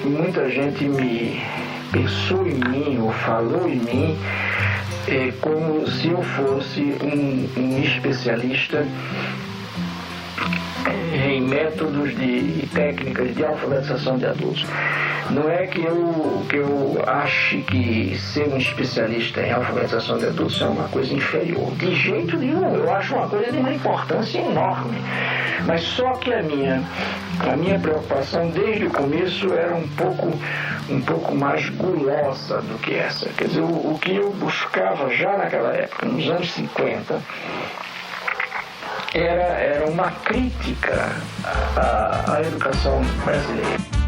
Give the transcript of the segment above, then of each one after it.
muita gente me pensou em mim ou falou em mim como se eu fosse um especialista em métodos e técnicas de alfabetização de adultos. Não é que eu ache que ser um especialista em alfabetização de adultos é uma coisa inferior. De jeito nenhum, eu acho uma coisa de uma importância enorme. Mas só que a minha preocupação desde o começo era um pouco mais gulosa do que essa. Quer dizer, o que eu buscava já naquela época, nos anos 50, era uma crítica à educação brasileira.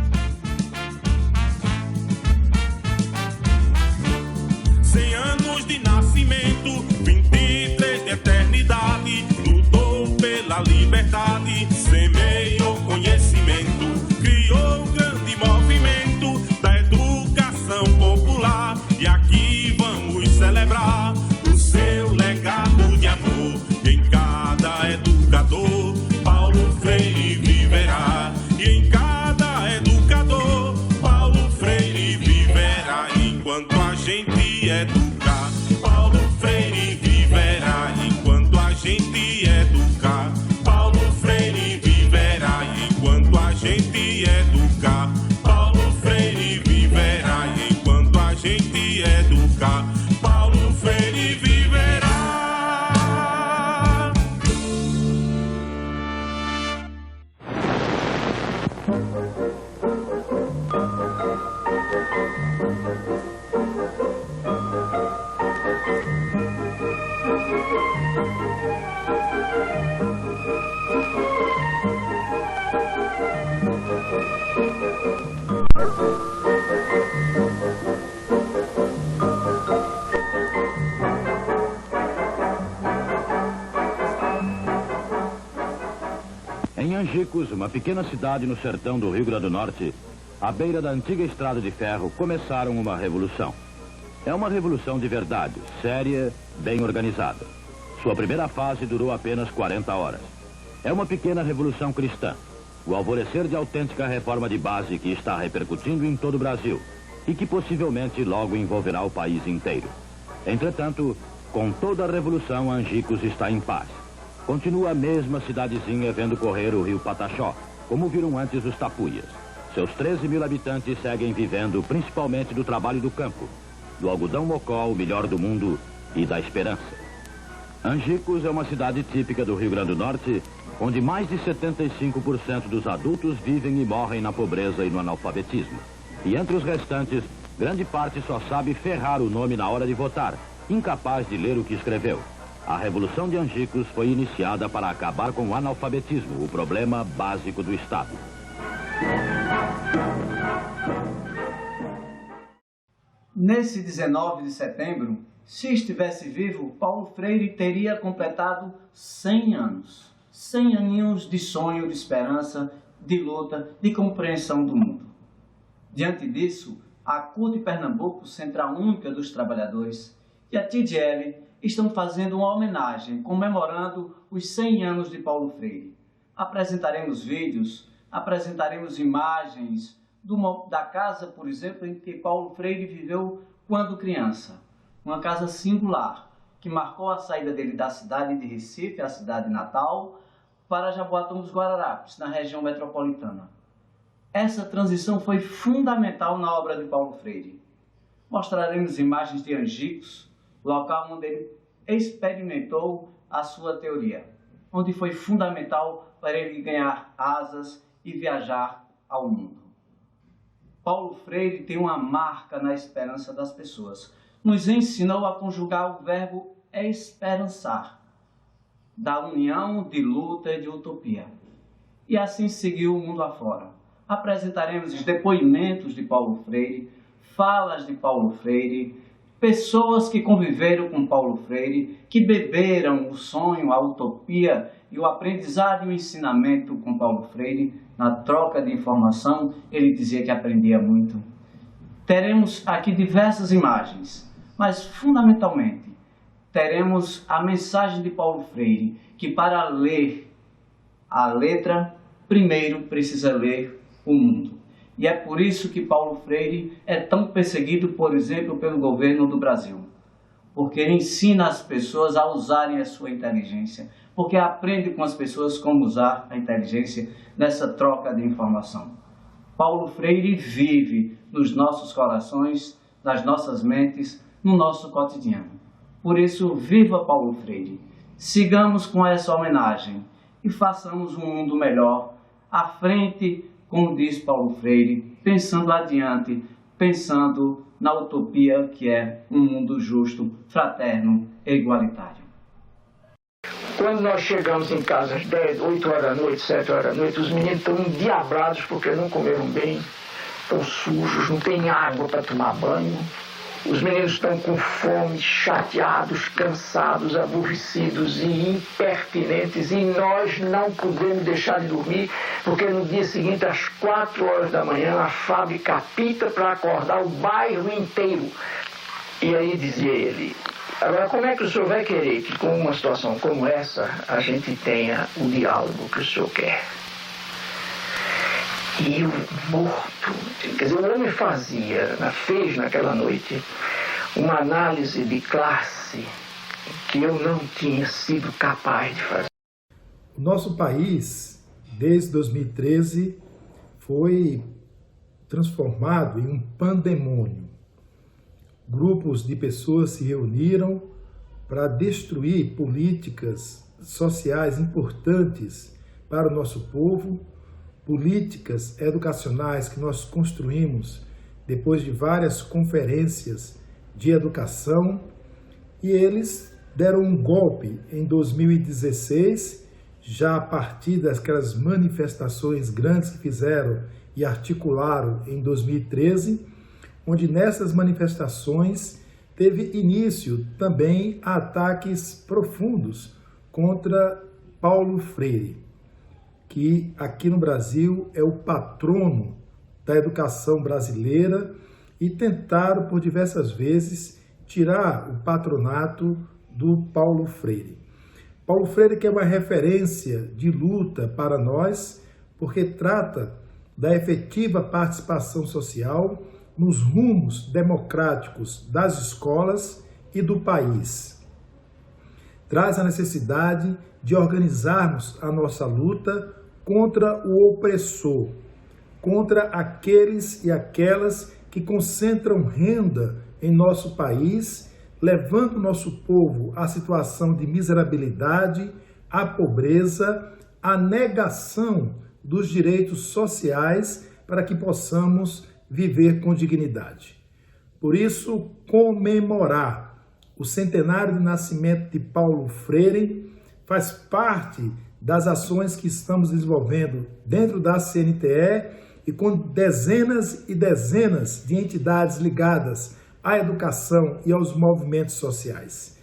De nascimento, 23 de eternidade, lutou pela liberdade, semeou conhecimento, criou um grande movimento da educação popular. E aqui vamos celebrar o seu legado de amor. Em cada educador, Paulo Freire viverá. E em cada educador, Paulo Freire viverá. Enquanto a gente educa, Paulo Freire viverá. Enquanto a gente educar, Paulo Freire viverá. Enquanto a gente educar, Paulo Freire viverá. Enquanto a gente educar, Paulo Freire viverá. Em Angicos, uma pequena cidade no sertão do Rio Grande do Norte, à beira da antiga estrada de ferro, começaram uma revolução. É uma revolução de verdade, séria, bem organizada. Sua primeira fase durou apenas 40 horas. É uma pequena revolução cristã, o alvorecer de autêntica reforma de base que está repercutindo em todo o Brasil e que possivelmente logo envolverá o país inteiro. Entretanto, com toda a revolução, Angicos está em paz. Continua a mesma cidadezinha vendo correr o rio Pataxó, como viram antes os tapuias. Seus 13 mil habitantes seguem vivendo principalmente do trabalho do campo, do algodão mocó, o melhor do mundo, e da esperança. Angicos é uma cidade típica do Rio Grande do Norte, onde mais de 75% dos adultos vivem e morrem na pobreza e no analfabetismo. E entre os restantes, grande parte só sabe ferrar o nome na hora de votar, incapaz de ler o que escreveu. A Revolução de Angicos foi iniciada para acabar com o analfabetismo, o problema básico do Estado. Nesse 19 de setembro, se estivesse vivo, Paulo Freire teria completado 100 anos. 100 aninhos de sonho, de esperança, de luta, de compreensão do mundo. Diante disso, a CUT Pernambuco, Central Única dos Trabalhadores, e a TGL estão fazendo uma homenagem, comemorando os 100 anos de Paulo Freire. Apresentaremos vídeos, apresentaremos imagens da casa, por exemplo, em que Paulo Freire viveu quando criança. Uma casa singular, que marcou a saída dele da cidade de Recife, a cidade natal, para Jaboatão dos Guararapes, na região metropolitana. Essa transição foi fundamental na obra de Paulo Freire. Mostraremos imagens de Angicos, local onde ele experimentou a sua teoria, onde foi fundamental para ele ganhar asas e viajar ao mundo. Paulo Freire tem uma marca na esperança das pessoas. Nos ensinou a conjugar o verbo esperançar, da união, de luta e de utopia. E assim seguiu o mundo afora. Apresentaremos os depoimentos de Paulo Freire, falas de Paulo Freire, pessoas que conviveram com Paulo Freire, que beberam o sonho, a utopia e o aprendizado e o ensinamento com Paulo Freire. Na troca de informação, ele dizia que aprendia muito. Teremos aqui diversas imagens, mas fundamentalmente teremos a mensagem de Paulo Freire, que para ler a letra, primeiro precisa ler o mundo. E é por isso que Paulo Freire é tão perseguido, por exemplo, pelo governo do Brasil. Porque ensina as pessoas a usarem a sua inteligência. Porque aprende com as pessoas como usar a inteligência nessa troca de informação. Paulo Freire vive nos nossos corações, nas nossas mentes, no nosso cotidiano. Por isso, viva Paulo Freire! Sigamos com essa homenagem e façamos um mundo melhor, à frente, como diz Paulo Freire, pensando adiante, pensando na utopia que é um mundo justo, fraterno e igualitário. Quando nós chegamos em casa às 10, 8 horas da noite, 7 horas da noite, os meninos estão endiabrados porque não comeram bem, estão sujos, não tem água para tomar banho. Os meninos estão com fome, chateados, cansados, aborrecidos e impertinentes, e nós não podemos deixar de dormir, porque no dia seguinte, às 4 horas da manhã, a fábrica apita para acordar o bairro inteiro. E aí dizia ele: agora, como é que o senhor vai querer que com uma situação como essa a gente tenha o diálogo que o senhor quer? E eu morto, quer dizer, o homem fez naquela noite uma análise de classe que eu não tinha sido capaz de fazer. O nosso país, desde 2013, foi transformado em um pandemônio. Grupos de pessoas se reuniram para destruir políticas sociais importantes para o nosso povo, políticas educacionais que nós construímos depois de várias conferências de educação, e eles deram um golpe em 2016, já a partir daquelas manifestações grandes que fizeram e articularam em 2013, onde nessas manifestações teve início também ataques profundos contra Paulo Freire, que aqui no Brasil é o patrono da educação brasileira, e tentaram por diversas vezes tirar o patronato do Paulo Freire. Paulo Freire que é uma referência de luta para nós, porque trata da efetiva participação social nos rumos democráticos das escolas e do país. Traz a necessidade de organizarmos a nossa luta contra o opressor, contra aqueles e aquelas que concentram renda em nosso país, levando nosso povo à situação de miserabilidade, à pobreza, à negação dos direitos sociais para que possamos viver com dignidade. Por isso, comemorar o centenário de nascimento de Paulo Freire faz parte das ações que estamos desenvolvendo dentro da CNTE e com dezenas e dezenas de entidades ligadas à educação e aos movimentos sociais.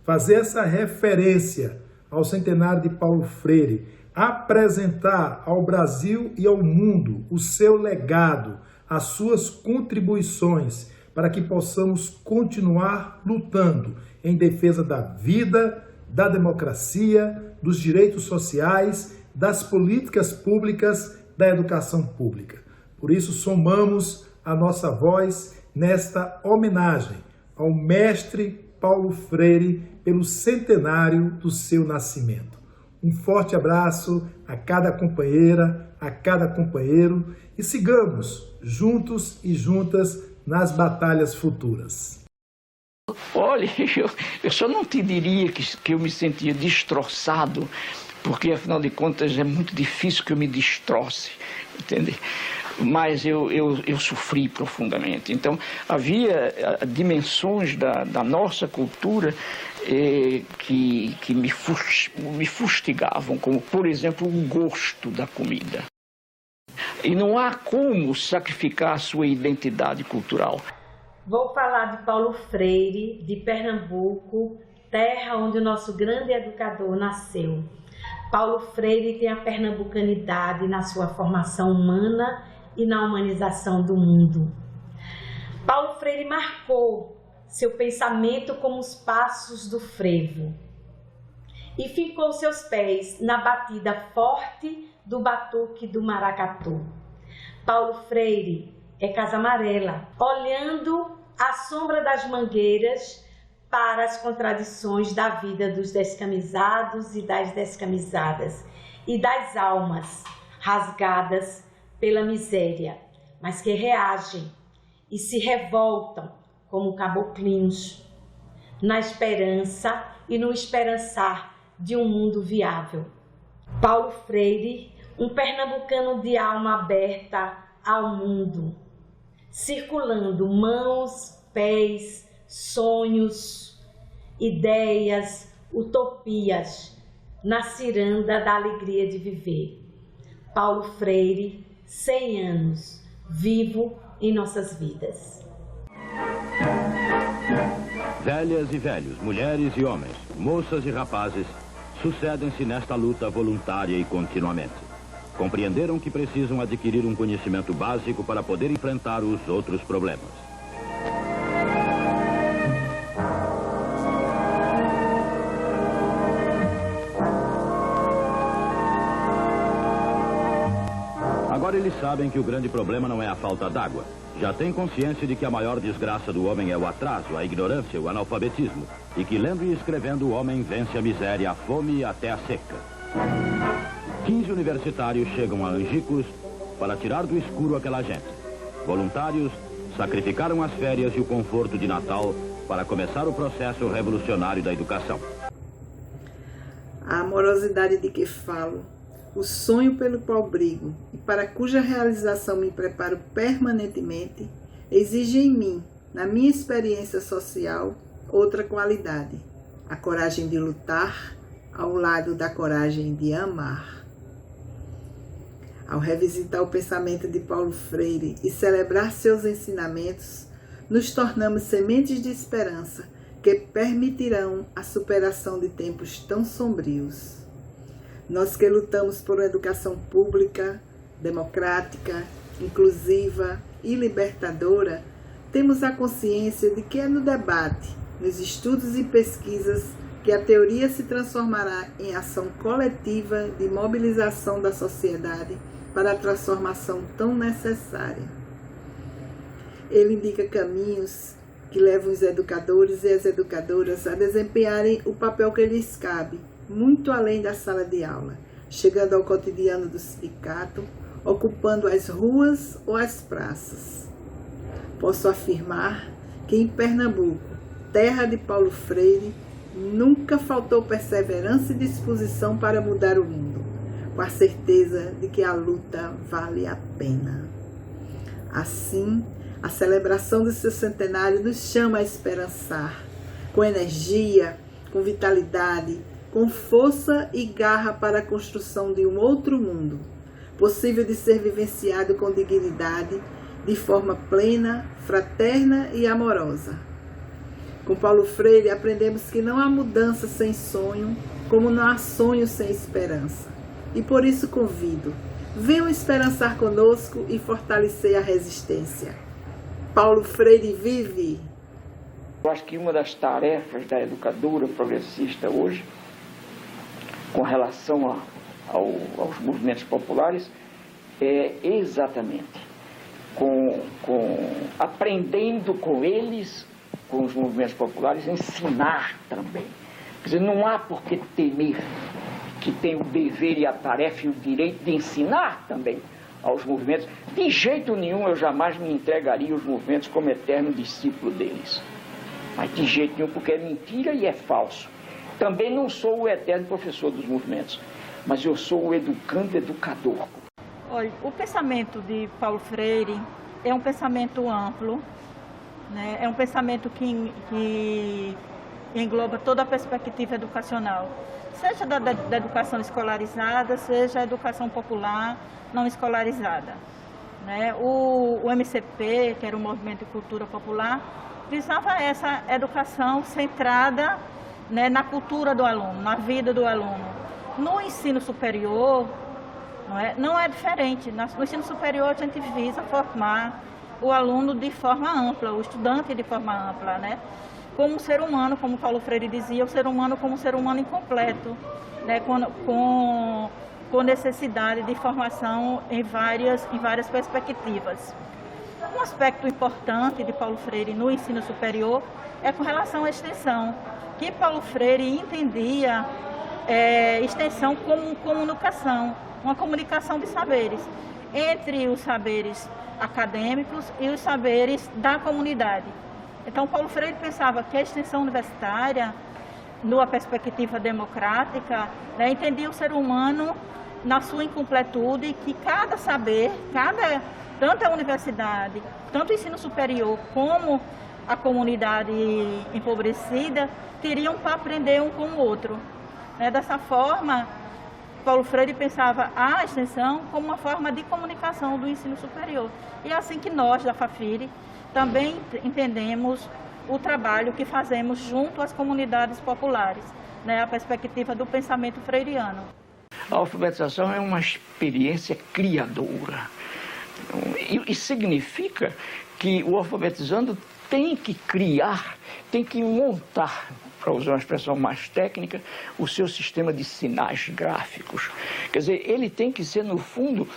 Fazer essa referência ao centenário de Paulo Freire, apresentar ao Brasil e ao mundo o seu legado, as suas contribuições, para que possamos continuar lutando em defesa da vida, da democracia, dos direitos sociais, das políticas públicas, da educação pública. Por isso, somamos a nossa voz nesta homenagem ao mestre Paulo Freire pelo centenário do seu nascimento. Um forte abraço a cada companheira, a cada companheiro, e sigamos juntos e juntas nas batalhas futuras. Olha, eu só não te diria que eu me sentia destroçado, porque afinal de contas é muito difícil que eu me destroce, entende? Mas eu sofri profundamente. Então havia dimensões da nossa cultura que me fustigavam, como por exemplo o gosto da comida. E não há como sacrificar a sua identidade cultural. Vou falar de Paulo Freire, de Pernambuco, terra onde o nosso grande educador nasceu. Paulo Freire tem a pernambucanidade na sua formação humana e na humanização do mundo. Paulo Freire marcou seu pensamento como os passos do frevo e fincou seus pés na batida forte do batuque do maracatu. Paulo Freire é Casa Amarela, olhando a sombra das mangueiras para as contradições da vida dos descamisados e das descamisadas e das almas rasgadas pela miséria, mas que reagem e se revoltam como caboclinhos na esperança e no esperançar de um mundo viável. Paulo Freire, um pernambucano de alma aberta ao mundo, circulando mãos, pés, sonhos, ideias, utopias na ciranda da alegria de viver. Paulo Freire, 100 anos, vivo em nossas vidas. Velhas e velhos, mulheres e homens, moças e rapazes, sucedem-se nesta luta voluntária e continuamente. Compreenderam que precisam adquirir um conhecimento básico para poder enfrentar os outros problemas. Agora eles sabem que o grande problema não é a falta d'água. Já têm consciência de que a maior desgraça do homem é o atraso, a ignorância, o analfabetismo. E que lendo e escrevendo o homem vence a miséria, a fome e até a seca. 15 universitários chegam a Angicos para tirar do escuro aquela gente. Voluntários sacrificaram as férias e o conforto de Natal para começar o processo revolucionário da educação. A amorosidade de que falo, o sonho pelo qual brigo e para cuja realização me preparo permanentemente, exige em mim, na minha experiência social, outra qualidade, a coragem de lutar ao lado da coragem de amar. Ao revisitar o pensamento de Paulo Freire e celebrar seus ensinamentos, nos tornamos sementes de esperança que permitirão a superação de tempos tão sombrios. Nós que lutamos por uma educação pública, democrática, inclusiva e libertadora, temos a consciência de que é no debate, nos estudos e pesquisas, que a teoria se transformará em ação coletiva de mobilização da sociedade para a transformação tão necessária. Ele indica caminhos que levam os educadores e as educadoras a desempenharem o papel que lhes cabe, muito além da sala de aula, chegando ao cotidiano do sindicato, ocupando as ruas ou as praças. Posso afirmar que em Pernambuco, terra de Paulo Freire, nunca faltou perseverança e disposição para mudar o mundo, com a certeza de que a luta vale a pena. Assim, a celebração do seu centenário nos chama a esperançar, com energia, com vitalidade, com força e garra para a construção de um outro mundo, possível de ser vivenciado com dignidade, de forma plena, fraterna e amorosa. Com Paulo Freire aprendemos que não há mudança sem sonho, como não há sonho sem esperança. E por isso convido, venham esperançar conosco e fortalecer a resistência. Paulo Freire vive! Eu acho que uma das tarefas da educadora progressista hoje, com relação aos movimentos populares, é exatamente aprendendo com eles, com os movimentos populares, ensinar também. Quer dizer, não há por que temer, que tem o dever e a tarefa e o direito de ensinar também aos movimentos. De jeito nenhum eu jamais me entregaria aos movimentos como eterno discípulo deles. Mas de jeito nenhum, porque é mentira e é falso. Também não sou o eterno professor dos movimentos, mas eu sou o educando educador. Olha, o pensamento de Paulo Freire é um pensamento amplo, né? É um pensamento que engloba toda a perspectiva educacional, seja da educação escolarizada, seja a educação popular não escolarizada, né? O MCP, que era o Movimento de Cultura Popular, visava essa educação centrada, né, na cultura do aluno, na vida do aluno. No ensino superior, não é diferente. No ensino superior a gente visa formar o aluno de forma ampla, o estudante de forma ampla, né? Como um ser humano, como Paulo Freire dizia, o ser humano como um ser humano incompleto, né? Com com necessidade de formação em várias perspectivas. Um aspecto importante de Paulo Freire no ensino superior é com relação à extensão, que Paulo Freire entendia extensão como comunicação, uma comunicação de saberes, entre os saberes acadêmicos e os saberes da comunidade. Então, Paulo Freire pensava que a extensão universitária, numa perspectiva democrática, entendia o ser humano na sua incompletude, que cada saber, tanto a universidade, tanto o ensino superior como a comunidade empobrecida, teriam para aprender um com o outro. Dessa forma, Paulo Freire pensava a extensão como uma forma de comunicação do ensino superior. E é assim que nós, da FAFIRE, também entendemos o trabalho que fazemos junto às comunidades populares, a perspectiva do pensamento freiriano. A alfabetização é uma experiência criadora. E significa que o alfabetizando tem que criar, tem que montar, para usar uma expressão mais técnica, o seu sistema de sinais gráficos. Quer dizer, ele tem que ser, no fundo,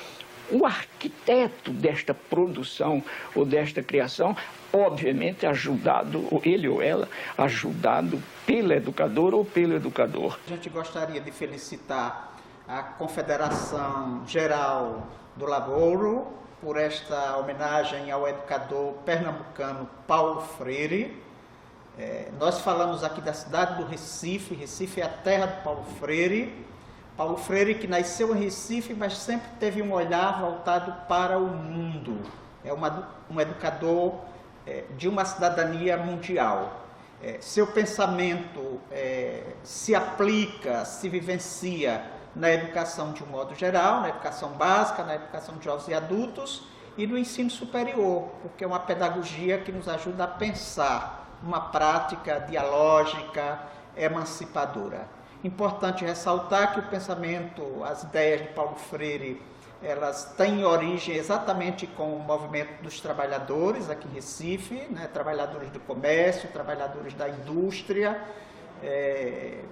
o arquiteto desta produção ou desta criação, obviamente ajudado, ou ele ou ela, ajudado pela educadora ou pelo educador. A gente gostaria de felicitar a Confederação Geral do Labouro por esta homenagem ao educador pernambucano Paulo Freire. Nós falamos aqui da cidade do Recife. Recife é a terra de Paulo Freire. Paulo Freire, que nasceu em Recife, mas sempre teve um olhar voltado para o mundo. É um educador de uma cidadania mundial. Seu pensamento se aplica, se vivencia na educação de um modo geral, na educação básica, na educação de jovens e adultos e no ensino superior, porque é uma pedagogia que nos ajuda a pensar uma prática dialógica, emancipadora. Importante ressaltar que o pensamento, as ideias de Paulo Freire, elas têm origem exatamente com o movimento dos trabalhadores aqui em Recife, trabalhadores do comércio, trabalhadores da indústria,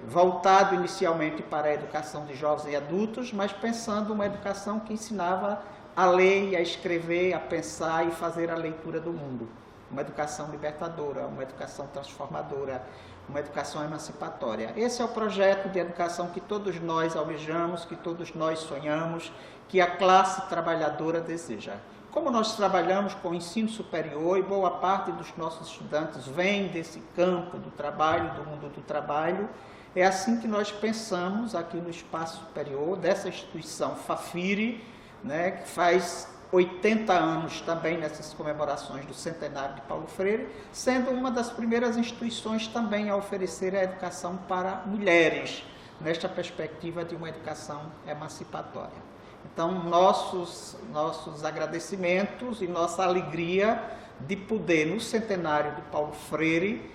voltado inicialmente para a educação de jovens e adultos, mas pensando uma educação que ensinava a ler, a escrever, a pensar e fazer a leitura do mundo. Uma educação libertadora, uma educação transformadora, uma educação emancipatória. Esse é o projeto de educação que todos nós almejamos, que todos nós sonhamos, que a classe trabalhadora deseja. Como nós trabalhamos com o ensino superior e boa parte dos nossos estudantes vem desse campo do trabalho, do mundo do trabalho, é assim que nós pensamos aqui no espaço superior dessa instituição FAFIRE, que faz 80 anos também nessas comemorações do centenário de Paulo Freire, sendo uma das primeiras instituições também a oferecer a educação para mulheres, nesta perspectiva de uma educação emancipatória. Então, nossos agradecimentos e nossa alegria de poder, no centenário de Paulo Freire,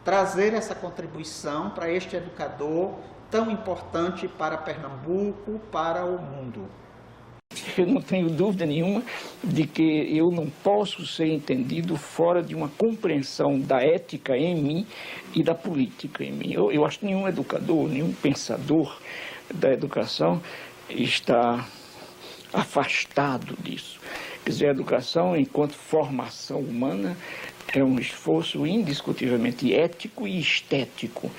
trazer essa contribuição para este educador tão importante para Pernambuco, para o mundo. Eu não tenho dúvida nenhuma de que eu não posso ser entendido fora de uma compreensão da ética em mim e da política em mim. Eu acho que nenhum educador, nenhum pensador da educação está afastado disso. Quer dizer, a educação, enquanto formação humana, é um esforço indiscutivelmente ético e estético.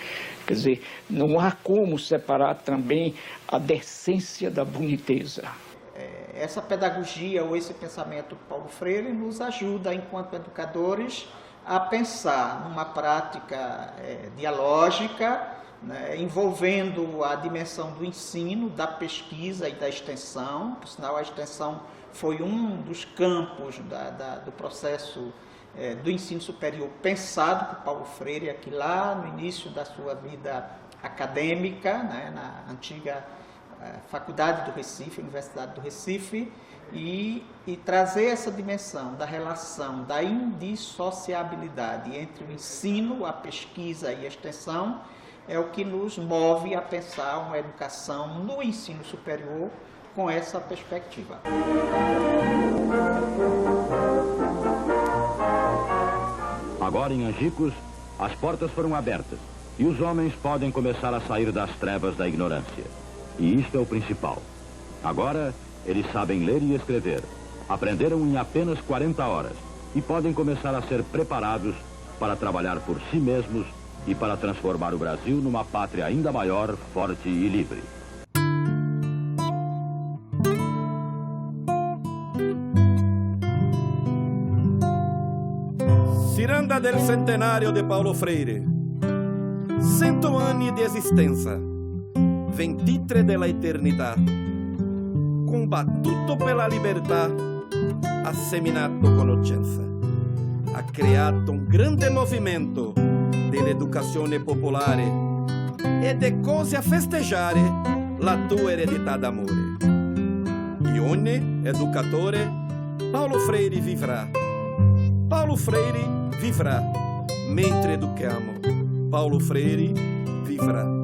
Quer dizer, não há como separar também a decência da boniteza. Essa pedagogia ou esse pensamento de Paulo Freire nos ajuda, enquanto educadores, a pensar numa prática dialógica, envolvendo a dimensão do ensino, da pesquisa e da extensão. Por sinal, a extensão foi um dos campos do processo do ensino superior pensado por Paulo Freire, aqui lá no início da sua vida acadêmica, na antiga Faculdade do Recife, Universidade do Recife, e trazer essa dimensão da relação, da indissociabilidade entre o ensino, a pesquisa e a extensão, é o que nos move a pensar uma educação no ensino superior com essa perspectiva. Agora em Angicos, as portas foram abertas e os homens podem começar a sair das trevas da ignorância. E isto é o principal. Agora, eles sabem ler e escrever. Aprenderam em apenas 40 horas e podem começar a ser preparados para trabalhar por si mesmos e para transformar o Brasil numa pátria ainda maior, forte e livre. Ciranda del centenario de Paulo Freire. 100 anni di esistenza, 23 della eternità, combattuto per la libertà, ha seminato conoscenza, ha creato un grande movimento dell'educazione popolare ed è cose a festeggiare la tua eredità d'amore. E ogni educatore Paulo Freire vivrà. Paulo Freire vivrà, mentre educhiamo. Paulo Freire vivrà.